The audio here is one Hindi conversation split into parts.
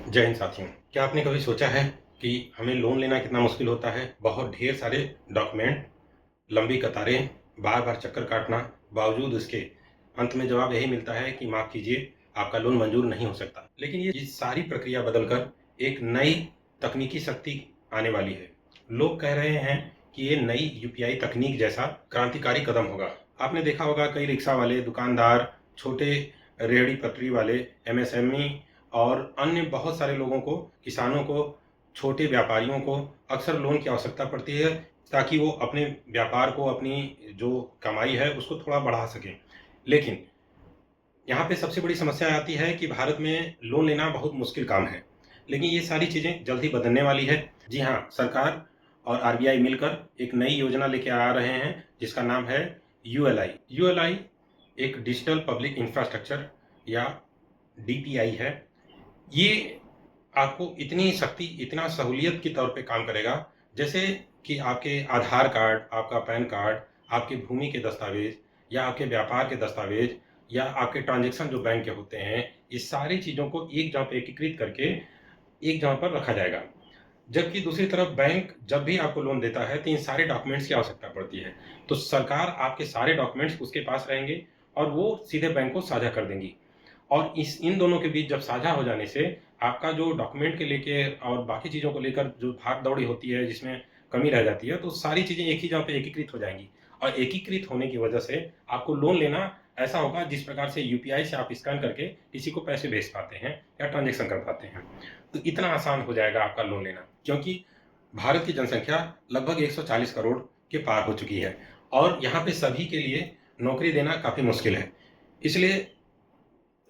जय हिंद साथियों। क्या आपने कभी सोचा है कि हमें लोन लेना कितना मुश्किल होता है? बहुत ढेर सारे डॉक्यूमेंट, लंबी कतारें, बार-बार चक्कर काटना, बावजूद उसके अंत में जवाब यही मिलता है कि माफ़ कीजिए, आपका लोन मंजूर नहीं हो सकता। लेकिन ये सारी प्रक्रिया बदलकर एक नई तकनीकी शक्ति आने वाली है। लोग कह रहे हैं कि ये नई यूपीआई तकनीक जैसा क्रांतिकारी कदम होगा। आपने देखा होगा कई रिक्शा वाले, दुकानदार, छोटे रेहड़ी पटरी वाले, एमएसएमई और अन्य बहुत सारे लोगों को, किसानों को, छोटे व्यापारियों को अक्सर लोन की आवश्यकता पड़ती है ताकि वो अपने व्यापार को, अपनी जो कमाई है उसको थोड़ा बढ़ा सकें। लेकिन यहाँ पे सबसे बड़ी समस्या आती है कि भारत में लोन लेना बहुत मुश्किल काम है। लेकिन ये सारी चीज़ें जल्द ही बदलने वाली है। जी हाँ, सरकार और आरबीआई मिलकर एक नई योजना लेके आ रहे हैं जिसका नाम है यूएलआई। यूएलआई एक डिजिटल पब्लिक इंफ्रास्ट्रक्चर या डीपीआई है। ये आपको इतनी शक्ति, इतना सहूलियत के तौर पे काम करेगा, जैसे कि आपके आधार कार्ड, आपका पैन कार्ड, आपके भूमि के दस्तावेज़ या आपके व्यापार के दस्तावेज़ या आपके ट्रांज़ैक्शन जो बैंक के होते हैं, इस सारी चीज़ों को एक जगह पे एकीकृत करके एक जगह पर रखा जाएगा। जबकि दूसरी तरफ बैंक जब भी आपको लोन देता है, तो इन सारे डॉक्यूमेंट्स की आवश्यकता पड़ती है। तो सरकार आपके सारे डॉक्यूमेंट्स उसके पास रहेंगे और वो सीधे बैंक को साझा कर देंगी। और इस इन दोनों के बीच जब साझा हो जाने से आपका जो डॉक्यूमेंट के लेके और बाकी चीज़ों को लेकर जो भाग-दौड़ी होती है, जिसमें कमी रह जाती है, तो सारी चीज़ें एक ही जगह पे एकीकृत हो जाएँगी। और एकीकृत होने की वजह से आपको लोन लेना ऐसा होगा जिस प्रकार से यूपीआई से आप स्कैन करके किसी को पैसे भेज पाते हैं या ट्रांज़ैक्शन कर पाते हैं। तो इतना आसान हो जाएगा आपका लोन लेना, क्योंकि भारत की जनसंख्या लगभग 140 करोड़ के पार हो चुकी है और यहाँ पे सभी के लिए नौकरी देना काफ़ी मुश्किल है। इसलिए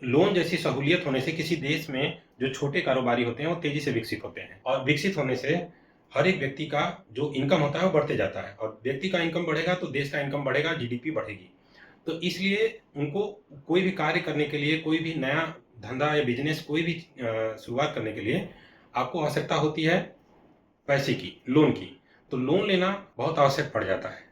लोन जैसी सहूलियत होने से किसी देश में जो छोटे कारोबारी होते हैं वो तेजी से विकसित होते हैं और विकसित होने से हर एक व्यक्ति का जो इनकम होता है वो बढ़ते जाता है और व्यक्ति का इनकम बढ़ेगा तो देश का इनकम बढ़ेगा, जीडीपी बढ़ेगी। तो इसलिए उनको कोई भी कार्य करने के लिए, कोई भी नया धंधा या बिजनेस कोई भी शुरुआत करने के लिए आपको आवश्यकता होती है पैसे की, लोन की। तो लोन लेना बहुत आवश्यक पड़ जाता है।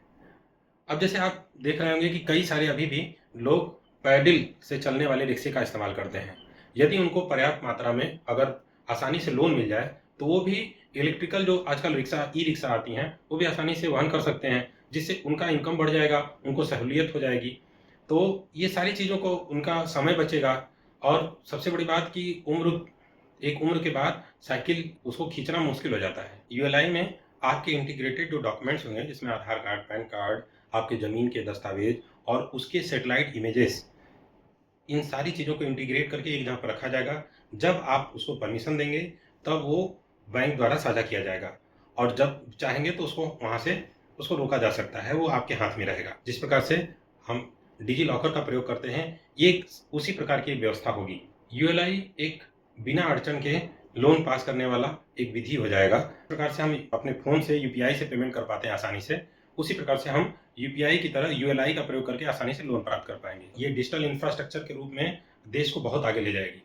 अब जैसे आप देख रहे होंगे कि कई सारे अभी भी लोग पैडल से चलने वाले रिक्शे का इस्तेमाल करते हैं। यदि उनको पर्याप्त मात्रा में अगर आसानी से लोन मिल जाए, तो वो भी इलेक्ट्रिकल जो आजकल रिक्शा, ई-रिक्शा आती हैं, वो भी आसानी से वहन कर सकते हैं, जिससे उनका इनकम बढ़ जाएगा, उनको सहूलियत हो जाएगी। तो ये सारी चीज़ों को उनका समय बचेगा और सबसे बड़ी बात कि एक उम्र के बाद साइकिल उसको खींचना मुश्किल हो जाता है। यूएलआई में आपके इंटीग्रेटेड जो डॉक्यूमेंट्स होंगे, जिसमें आधार कार्ड, पैन कार्ड, आपके ज़मीन के दस्तावेज़ और उसके सैटेलाइट इमेजेस, इन सारी चीज़ों को इंटीग्रेट करके एक जगह पर रखा जाएगा। जब आप उसको परमिशन देंगे, तब वो बैंक द्वारा साझा किया जाएगा और जब चाहेंगे तो उसको वहाँ से उसको रोका जा सकता है, वो आपके हाथ में रहेगा। जिस प्रकार से हम डिजी लॉकर का प्रयोग करते हैं, ये उसी प्रकार की एक व्यवस्था होगी। यूएलआई एक बिना अड़चन के लोन पास करने वाला एक विधि हो जाएगा। इस प्रकार से हम अपने फ़ोन से यूपीआई से पेमेंट कर पाते हैं आसानी से, उसी प्रकार से हम यूपीआई की तरह यूएलआई का प्रयोग करके आसानी से लोन प्राप्त कर पाएँगे। ये डिजिटल इंफ्रास्ट्रक्चर के रूप में देश को बहुत आगे ले जाएगी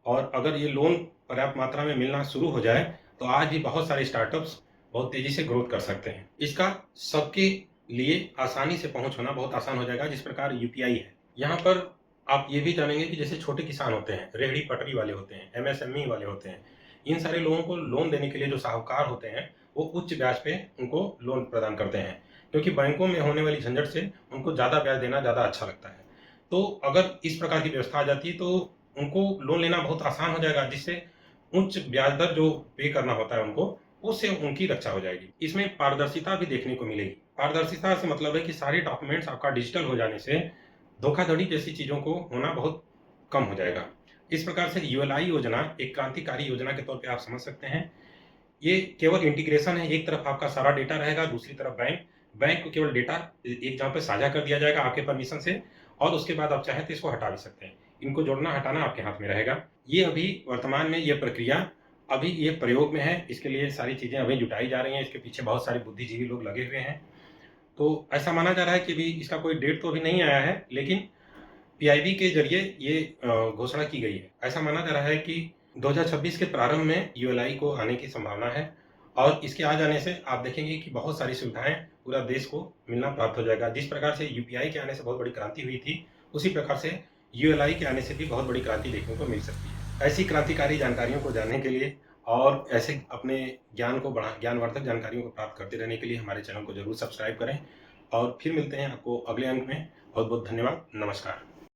और अगर ये लोन पर्याप्त मात्रा में मिलना शुरू हो जाए, तो आज भी बहुत सारे स्टार्टअप्स बहुत तेज़ी से ग्रोथ कर सकते हैं। इसका सबके लिए आसानी से पहुँच होना बहुत आसान हो जाएगा, जिस प्रकार यूपीआई है। यहाँ पर आप ये भी जानेंगे कि जैसे छोटे किसान होते हैं, रेहड़ी-पटरी वाले होते हैं, एमएसएमई वाले होते हैं, इन सारे लोगों को लोन देने के लिए जो साहूकार होते हैं, वो उच्च ब्याज पे उनको लोन प्रदान करते हैं, क्योंकि बैंकों में होने वाली झंझट से उनको ज़्यादा ब्याज देना ज़्यादा अच्छा लगता है। तो अगर इस प्रकार की व्यवस्था आ जाती है, तो उनको लोन लेना बहुत आसान हो जाएगा, जिससे उच्च ब्याज दर जो पे करना होता है उनको, उससे उनकी रक्षा हो जाएगी। इसमें पारदर्शिता भी देखने को मिलेगी। पारदर्शिता से मतलब है कि सारे डॉक्यूमेंट्स आपका डिजिटल हो जाने से धोखाधड़ी जैसी चीज़ों को होना बहुत कम हो जाएगा। इस प्रकार से यूएलआई योजना एक क्रांतिकारी योजना के तौर पे आप समझ सकते हैं। ये केवल इंटीग्रेशन है, एक तरफ आपका सारा डेटा रहेगा, दूसरी तरफ बैंक को केवल डेटा एक जगह पे साझा कर दिया जाएगा आपके परमिशन से और उसके बाद आप चाहें तो इसको हटा भी सकते हैं। इनको जोड़ना-हटाना आपके हाथ में रहेगा। ये अभी वर्तमान में ये प्रक्रिया अभी ये प्रयोग में है, इसके लिए सारी चीज़ें अभी जुटाई जा रही हैं, इसके पीछे बहुत सारे बुद्धिजीवी लोग लगे हुए हैं। तो ऐसा माना जा रहा है कि अभी इसका कोई डेट तो अभी नहीं आया है, लेकिन पीआईबी के ज़रिए ये घोषणा की गई है। ऐसा माना जा रहा है कि 2026 के प्रारंभ में यूएलआई को आने की संभावना है और इसके आ जाने से आप देखेंगे कि बहुत सारी सुविधाएँ पूरा देश को मिलना प्राप्त हो जाएगा। जिस प्रकार से यूपीआई के आने से बहुत बड़ी क्रांति हुई थी, उसी प्रकार से यूएलआई के आने से भी बहुत बड़ी क्रांति देखने को मिल सकती है। ऐसी क्रांतिकारी जानकारियों को जानने के लिए और ऐसे अपने ज्ञानवर्धक जानकारियों को प्राप्त करते रहने के लिए हमारे चैनल को ज़रूर सब्सक्राइब करें और फिर मिलते हैं आपको अगले अंक में। बहुत बहुत धन्यवाद। नमस्कार।